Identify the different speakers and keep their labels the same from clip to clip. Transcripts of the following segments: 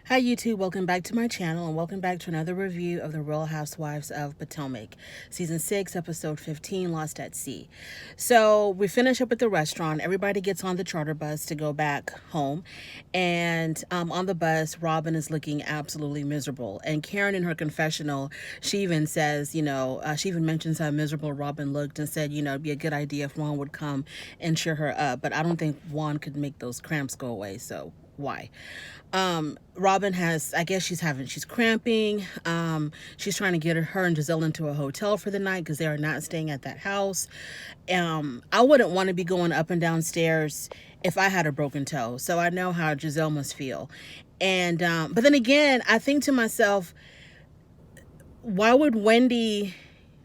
Speaker 1: Hi YouTube, welcome back to my channel and welcome back to another review of the Real Housewives of Potomac, Season 6, Episode 15, Lost at Sea. So we finish up at the restaurant. Everybody gets on the charter bus to go back home. And on the bus, Robin is looking absolutely miserable. And Karen in her confessional, she even says, she even mentions how miserable Robin looked and said, it'd be a good idea if Juan would come and cheer her up. But I don't think Juan could make those cramps go away, so why? Robin has, I guess she's cramping. She's trying to get her and Giselle into a hotel for the night because they are not staying at that house. I wouldn't want to be going up and down stairs if I had a broken toe. So I know how Giselle must feel. And, but then again, I think to myself, why would Wendy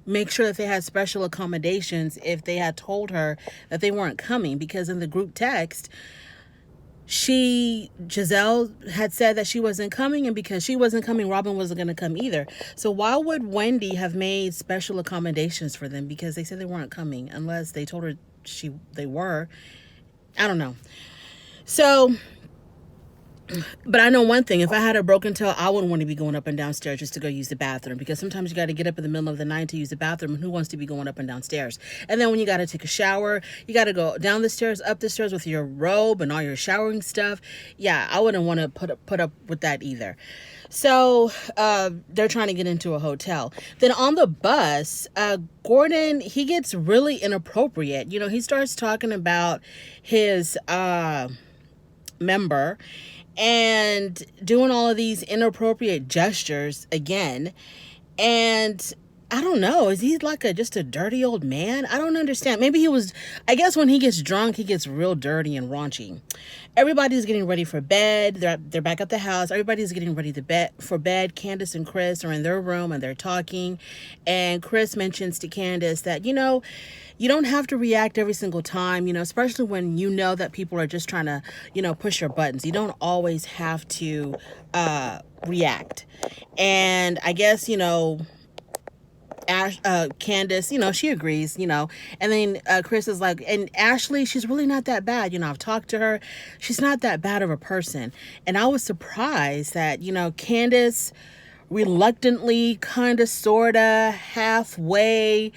Speaker 1: make sure that they had special accommodations if they had told her that they weren't coming? Because in the group text, Giselle had said that she wasn't coming, and because she wasn't coming, Robin wasn't going to come either. So why would Wendy have made special accommodations for them? Because they said they weren't coming, unless they told her they were. I don't know. So, but I know one thing. If I had a broken toe, I wouldn't want to be going up and downstairs just to go use the bathroom, because sometimes you got to get up in the middle of the night to use the bathroom, and who wants to be going up and downstairs? And then when you got to take a shower, you got to go down the stairs, up the stairs with your robe and all your showering stuff. Yeah, I wouldn't want to put up with that either. So they're trying to get into a hotel. Then on the bus, Gordon, he gets really inappropriate. He starts talking about his member and doing all of these inappropriate gestures again. And I don't know, is he like just a dirty old man? I don't understand. Maybe I guess when he gets drunk, he gets real dirty and raunchy. Everybody's getting ready for bed. They're back at the house. Everybody's getting ready for bed. Candace and Chris are in their room and they're talking. And Chris mentions to Candace that, you don't have to react every single time, especially when you know that people are just trying to, push your buttons. You don't always have to react. And I guess, Candace, she agrees, and then Chris is like, and Ashley, she's really not that bad. I've talked to her. She's not that bad of a person. And I was surprised that, Candace reluctantly, kind of, sort of, halfway,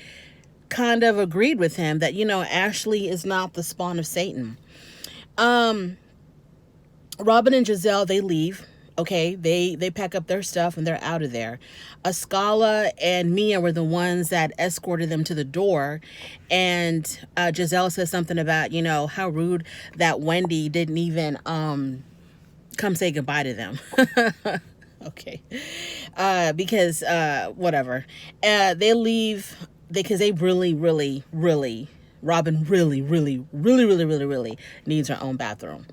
Speaker 1: kind of agreed with him that, Ashley is not the spawn of Satan. Robin and Giselle, they leave. Okay, they pack up their stuff and they're out of there. Ascala and Mia were the ones that escorted them to the door. And Giselle says something about, how rude that Wendy didn't even come say goodbye to them. Okay. Because whatever. They leave because they really, really, really, Robin really, really, really, really, really, really needs her own bathroom.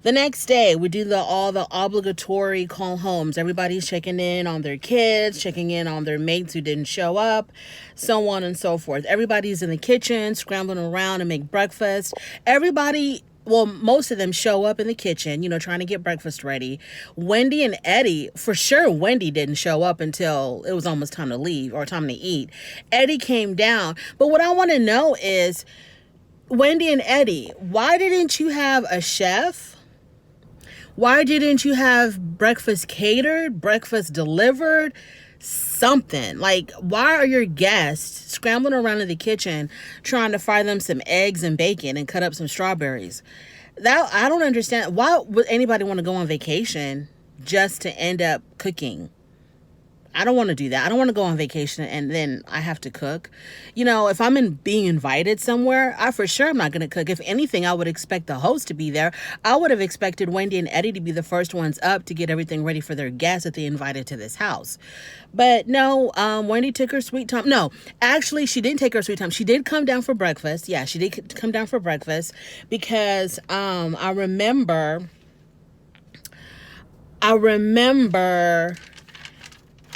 Speaker 1: The next day, we do all the obligatory call homes. Everybody's checking in on their kids, checking in on their mates who didn't show up, so on and so forth. Everybody's in the kitchen, scrambling around to make breakfast. Most of them show up in the kitchen, trying to get breakfast ready. Wendy and Eddie, for sure, Wendy didn't show up until it was almost time to leave or time to eat. Eddie came down. But what I want to know is, Wendy and Eddie, why didn't you have a chef? Why didn't you have breakfast catered, breakfast delivered, something? Like, why are your guests scrambling around in the kitchen trying to fry them some eggs and bacon and cut up some strawberries? That I don't understand. Why would anybody want to go on vacation just to end up cooking? I don't want to do that. I don't want to go on vacation and then I have to cook. If I'm being invited somewhere, for sure I'm not going to cook. If anything, I would expect the host to be there. I would have expected Wendy and Eddie to be the first ones up to get everything ready for their guests that they invited to this house. But no, Wendy took her sweet time. No, actually, she didn't take her sweet time. She did come down for breakfast. Yeah, she did come down for breakfast because I remember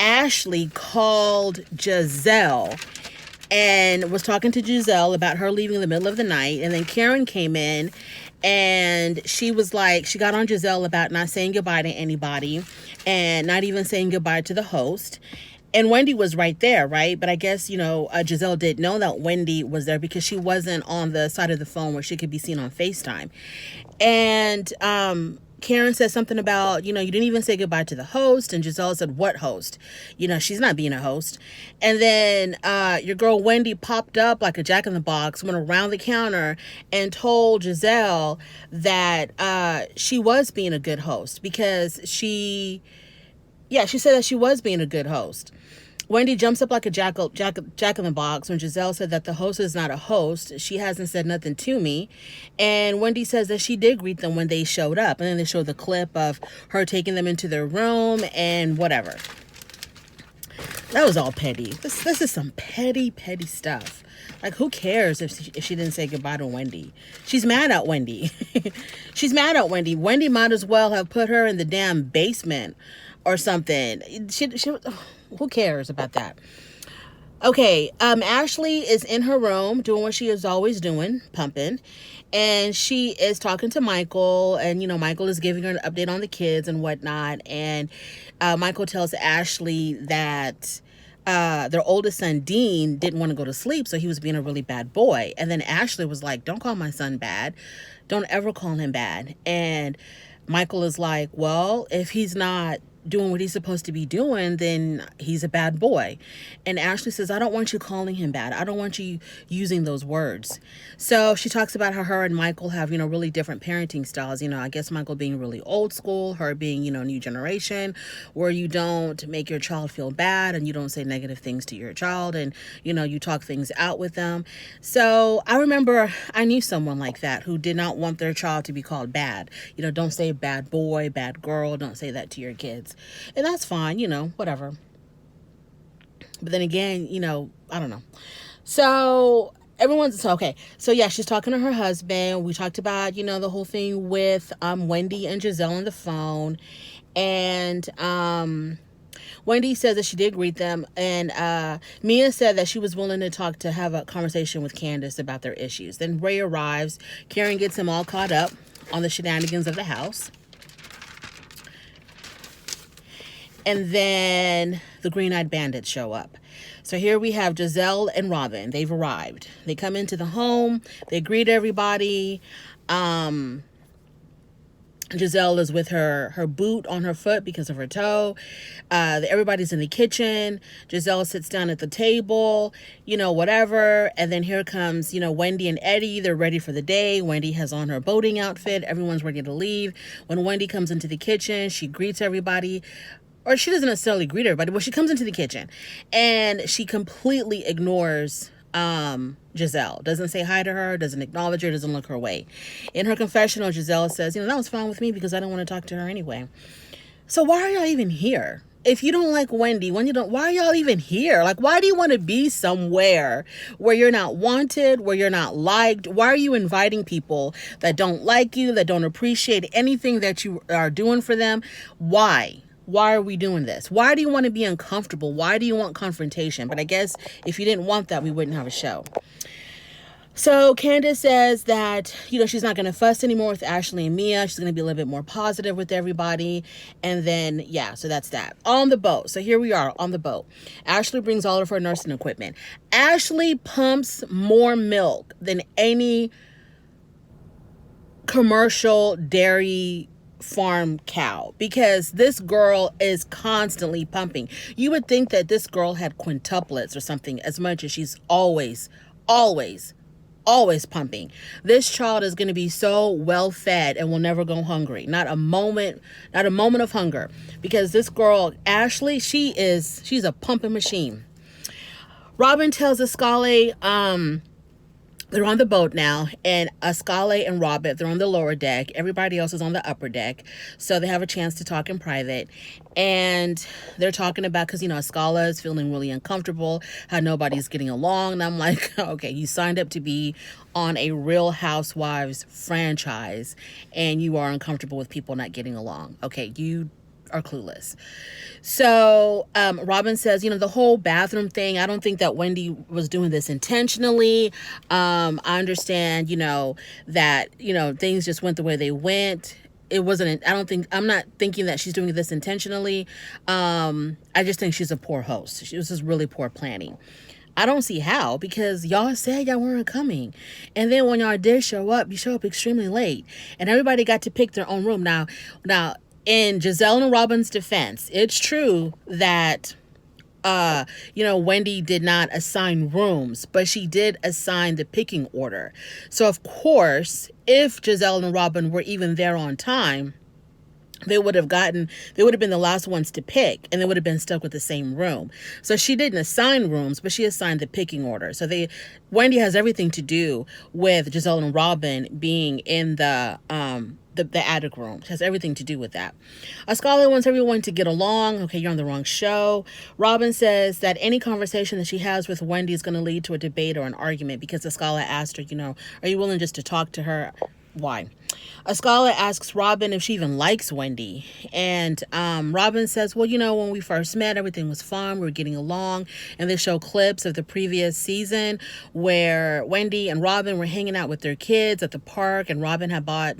Speaker 1: Ashley called Giselle and was talking to Giselle about her leaving in the middle of the night. And then Karen came in and she was like, she got on Giselle about not saying goodbye to anybody and not even saying goodbye to the host. And Wendy was right there, right? But I guess, Giselle didn't know that Wendy was there because she wasn't on the side of the phone where she could be seen on FaceTime. And Karen says something about, you didn't even say goodbye to the host. And Giselle said, what host? She's not being a host. And then your girl Wendy popped up like a jack in the box, went around the counter and told Giselle that she was being a good host because she said that she was being a good host. Wendy jumps up like a jack in the box when Giselle said that the host is not a host. She hasn't said nothing to me. And Wendy says that she did greet them when they showed up. And then they show the clip of her taking them into their room and whatever. That was all petty. This is some petty stuff. Like, who cares if she didn't say goodbye to Wendy? She's mad at Wendy. She's mad at Wendy. Wendy might as well have put her in the damn basement or something. Who cares about that? Okay, Ashley is in her room doing what she is always doing, pumping. And she is talking to Michael. And, Michael is giving her an update on the kids and whatnot. And Michael tells Ashley that their oldest son, Dean, didn't want to go to sleep. So he was being a really bad boy. And then Ashley was like, don't call my son bad. Don't ever call him bad. And Michael is like, well, if he's not doing what he's supposed to be doing, then he's a bad boy. And Ashley says, I don't want you calling him bad. I don't want you using those words. So she talks about how her and Michael have, really different parenting styles. I guess Michael being really old school, her being, new generation, where you don't make your child feel bad and you don't say negative things to your child and, you talk things out with them. So I remember I knew someone like that who did not want their child to be called bad. Don't say bad boy, bad girl. Don't say that to your kids. And that's fine, whatever. But then again, I don't know. So okay. So yeah, she's talking to her husband. We talked about, the whole thing with Wendy and Giselle on the phone. And Wendy says that she did greet them. And Mia said that she was willing to have a conversation with Candace about their issues. Then Ray arrives. Karen gets him all caught up on the shenanigans of the house. And then the Green-Eyed Bandits show up. So here we have Giselle and Robin. They've arrived. They come into the home. They greet everybody. Giselle is with her boot on her foot because of her toe. Everybody's in the kitchen. Giselle sits down at the table, whatever. And then here comes, Wendy and Eddie. They're ready for the day. Wendy has on her boating outfit. Everyone's ready to leave. When Wendy comes into the kitchen, she greets everybody. Or she doesn't necessarily greet everybody, but she comes into the kitchen and she completely ignores Giselle. Doesn't say hi to her, doesn't acknowledge her, doesn't look her way. In her confessional, Giselle says, that was fine with me because I don't want to talk to her anyway. So why are y'all even here? If you don't like Wendy, why are y'all even here? Like, why do you want to be somewhere where you're not wanted, where you're not liked? Why are you inviting people that don't like you, that don't appreciate anything that you are doing for them? Why? Why are we doing this? Why do you want to be uncomfortable? Why do you want confrontation? But I guess if you didn't want that, we wouldn't have a show. So Candace says that, she's not going to fuss anymore with Ashley and Mia. She's going to be a little bit more positive with everybody. And then, so that's that. On the boat. So here we are on the boat. Ashley brings all of her nursing equipment. Ashley pumps more milk than any commercial dairy farm cow because this girl is constantly pumping. You would think that this girl had quintuplets or something, as much as she's always pumping. This child is going to be so well fed and will never go hungry. Not a moment of hunger, because this girl Ashley, she's a pumping machine. Robin tells Ascale, they're on the boat now, and Ascale and Robert, they're on the lower deck. Everybody else is on the upper deck, so they have a chance to talk in private. And they're talking about, because, Ascale is feeling really uncomfortable, how nobody's getting along. And I'm like, okay, you signed up to be on a Real Housewives franchise, and you are uncomfortable with people not getting along. Okay, you are clueless. So Robin says, the whole bathroom thing, I don't think that Wendy was doing this intentionally. I understand, that, things just went the way they went. It wasn't, I'm not thinking that she's doing this intentionally. I just think she's a poor host. She was just really poor planning. I don't see how, because y'all said y'all weren't coming. And then when y'all did show up, you show up extremely late. And everybody got to pick their own room. Now, in Giselle and Robin's defense, it's true that Wendy did not assign rooms, but she did assign the picking order. So of course, if Giselle and Robin were even there on time, they would have been the last ones to pick, and they would have been stuck with the same room. So she didn't assign rooms, but she assigned the picking order. So Wendy has everything to do with Giselle and Robin being in the attic room. It has everything to do with that. Scarlett wants everyone to get along. Okay, you're on the wrong show. Robin says that any conversation that she has with Wendy is going to lead to a debate or an argument, because Scarlett asked her, are you willing just to talk to her? Why? Scarlett asks Robin if she even likes Wendy. And Robin says, well, when we first met, everything was fun. We were getting along. And they show clips of the previous season where Wendy and Robin were hanging out with their kids at the park. And Robin had bought,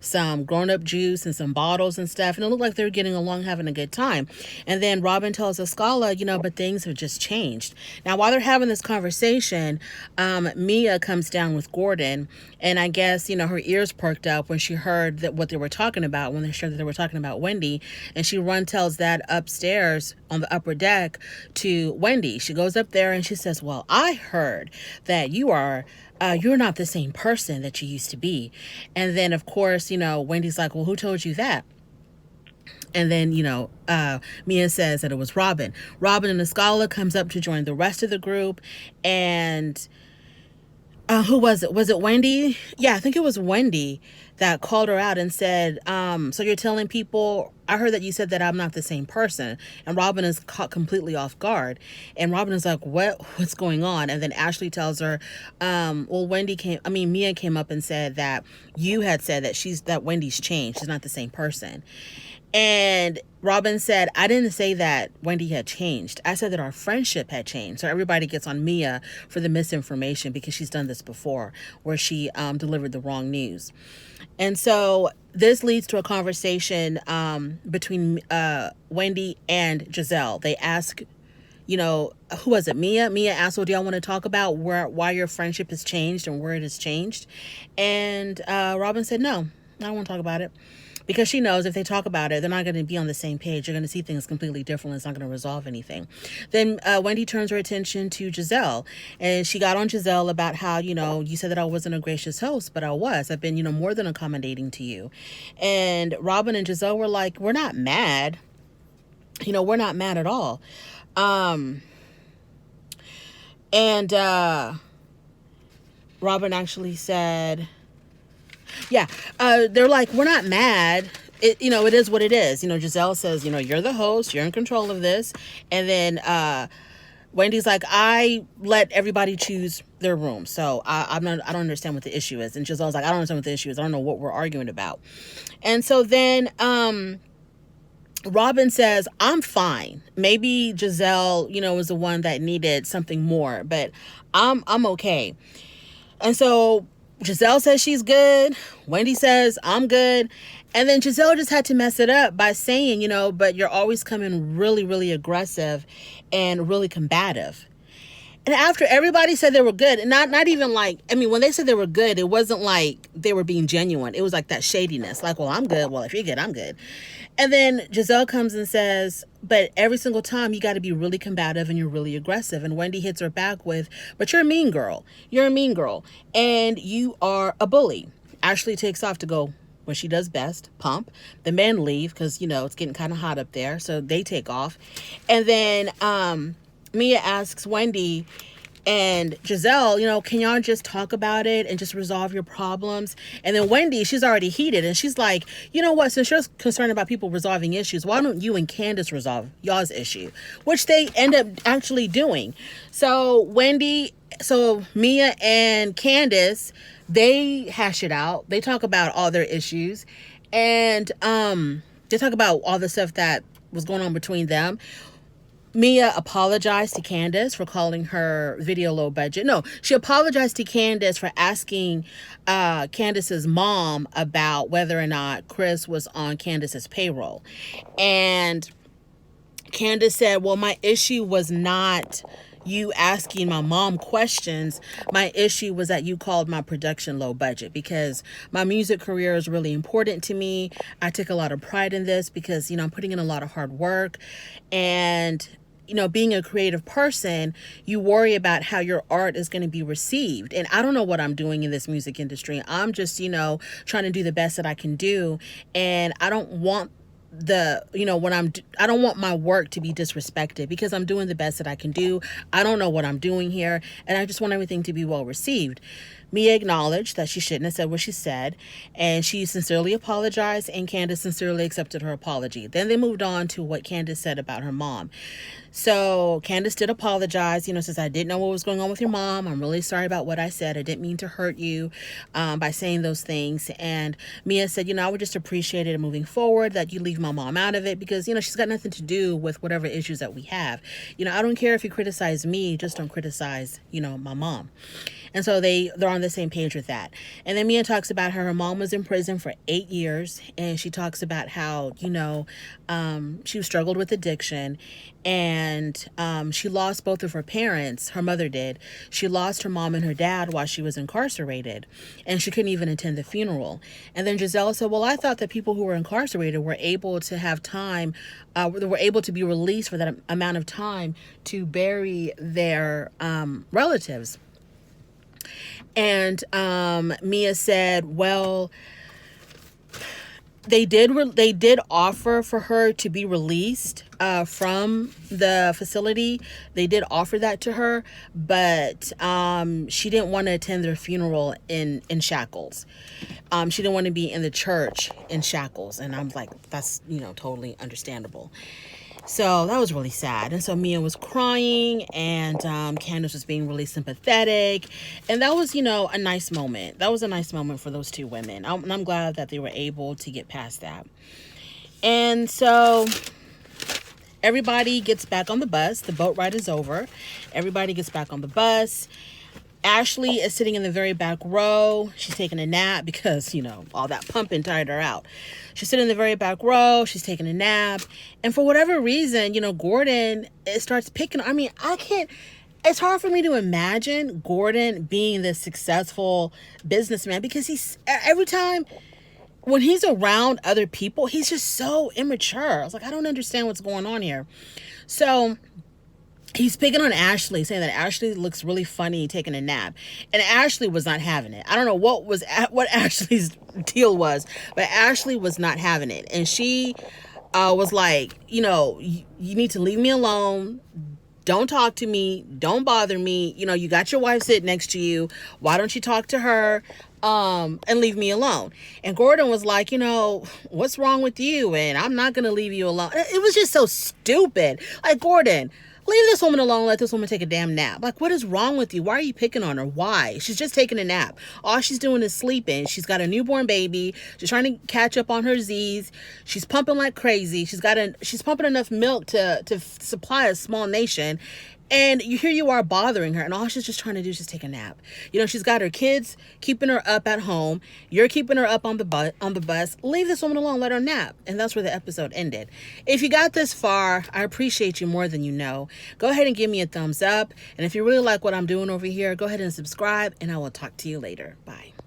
Speaker 1: some grown-up juice and some bottles and stuff. And it looked like they were getting along, having a good time. And then Robin tells Scarlett, but things have just changed. Now, while they're having this conversation, Mia comes down with Gordon. And I guess, her ears perked up when she heard that what they were talking about, when they showed that they were talking about Wendy. And she tells that upstairs on the upper deck to Wendy. She goes up there and she says, well, I heard that you're not the same person that you used to be. And then, of course, Wendy's like, well, who told you that? And then, Mia says that it was Robin. Robin and Escala comes up to join the rest of the group. And who was it? Was it Wendy? Yeah, I think it was Wendy that called her out and said, so you're telling people, I heard that you said that I'm not the same person. And Robin is caught completely off guard. And Robin is like, what's going on? And then Ashley tells her, well, Mia came up and said that you had said that Wendy's changed. She's not the same person. And Robin said, I didn't say that Wendy had changed. I said that our friendship had changed. So everybody gets on Mia for the misinformation, because she's done this before where she delivered the wrong news. And so this leads to a conversation between Wendy and Giselle. They ask, who was it? Mia? Mia asked, well, do y'all want to talk about why your friendship has changed and where it has changed? And Robin said, no, I don't want to talk about it. Because she knows if they talk about it, they're not going to be on the same page. You're going to see things completely different. It's not going to resolve anything. Then Wendy turns her attention to Giselle. And she got on Giselle about how, you said that I wasn't a gracious host, but I was. I've been, more than accommodating to you. And Robin and Giselle were like, we're not mad. We're not mad at all. And Robin actually said... Yeah, they're like, we're not mad. It is what it is. Giselle says, you're the host, you're in control of this. And then Wendy's like, I let everybody choose their room. So I don't understand what the issue is. And Giselle's like, I don't understand what the issue is. I don't know what we're arguing about. And so then Robin says, I'm fine. Maybe Giselle, was the one that needed something more, but I'm okay. And so Giselle says she's good. Wendy says, I'm good. And then Giselle just had to mess it up by saying, but you're always coming really, really aggressive and really combative. And after everybody said they were good, and not even like, when they said they were good, it wasn't like they were being genuine. It was like that shadiness. Like, well, I'm good. Well, if you're good, I'm good. And then Giselle comes and says, but every single time you got to be really combative and you're really aggressive. And Wendy hits her back with, but you're a mean girl. You're a mean girl. And you are a bully. Ashley takes off to go what she does best, pump. The men leave because, it's getting kind of hot up there. So they take off. And then Mia asks Wendy and Giselle, can y'all just talk about it and just resolve your problems? And then Wendy, she's already heated and she's like, you know what, since you're concerned about people resolving issues, why don't you and Candace resolve y'all's issue? Which they end up actually doing. So Mia and Candace, they hash it out. They talk about all their issues. And they talk about all the stuff that was going on between them. Mia apologized to Candace for calling her video low budget. No, she apologized to Candace for asking Candace's mom about whether or not Chris was on Candace's payroll. And Candace said, well, my issue was not, you asking my mom questions. My issue was that you called my production low budget, because my music career is really important to me. I take a lot of pride in this because, I'm putting in a lot of hard work. And being a creative person, you worry about how your art is going to be received. And I don't know what I'm doing in this music industry. I'm just, trying to do the best that I can do. And I don't want I don't want my work to be disrespected, because I'm doing the best that I can do. I don't know what I'm doing here, and I just want everything to be well received. Mia acknowledged that she shouldn't have said what she said, and she sincerely apologized, and Candace sincerely accepted her apology. Then they moved on to what Candace said about her mom. So Candace did apologize, says, I didn't know what was going on with your mom. I'm really sorry about what I said. I didn't mean to hurt you by saying those things. And Mia said, I would just appreciate it moving forward that you leave my mom out of it, because, she's got nothing to do with whatever issues that we have. I don't care if you criticize me, just don't criticize, my mom. And so they're on the same page with that. And then Mia talks about how her mom was in prison for 8 years. And she talks about how, she struggled with addiction, and she lost both of her parents. Her mother did. She lost her mom and her dad while she was incarcerated, and she couldn't even attend the funeral. And then Giselle said, well, I thought that people who were incarcerated were able to have time, were able to be released for that amount of time to bury their relatives. And Mia said, well, they did offer for her to be released from the facility. They did offer that to her, but she didn't want to attend their funeral in shackles. She didn't want to be in the church in shackles. And I'm like, that's, totally understandable. So that was really sad. And so Mia was crying, and Candace was being really sympathetic. And that was, a nice moment. That was a nice moment for those two women. I'm glad that they were able to get past that. And so everybody gets back on the bus. The boat ride is over. Everybody gets back on the bus. Ashley is sitting in the very back row. She's taking a nap because, all that pumping tired her out. She's sitting in the very back row. She's taking a nap. And for whatever reason, Gordon, it starts picking. I mean, it's hard for me to imagine Gordon being this successful businessman, because every time when he's around other people, he's just so immature. I was like, I don't understand what's going on here. So he's picking on Ashley, saying that Ashley looks really funny taking a nap. And Ashley was not having it. I don't know what Ashley's deal was, but Ashley was not having it. And she was like, you need to leave me alone. Don't talk to me. Don't bother me. You got your wife sitting next to you. Why don't you talk to her and leave me alone? And Gordon was like, what's wrong with you? And I'm not going to leave you alone. It was just so stupid. Like, Gordon, leave this woman alone. Let this woman take a damn nap. Like, what is wrong with you? Why are you picking on her? Why? She's just taking a nap. All she's doing is sleeping. She's got a newborn baby. She's trying to catch up on her Z's. She's pumping like crazy. She's pumping enough milk to supply a small nation. And here you are bothering her, and all she's just trying to do is just take a nap. She's got her kids keeping her up at home. You're keeping her up on the bus. Leave this woman alone. Let her nap. And that's where the episode ended. If you got this far, I appreciate you more than you know. Go ahead and give me a thumbs up. And if you really like what I'm doing over here, go ahead and subscribe, and I will talk to you later. Bye.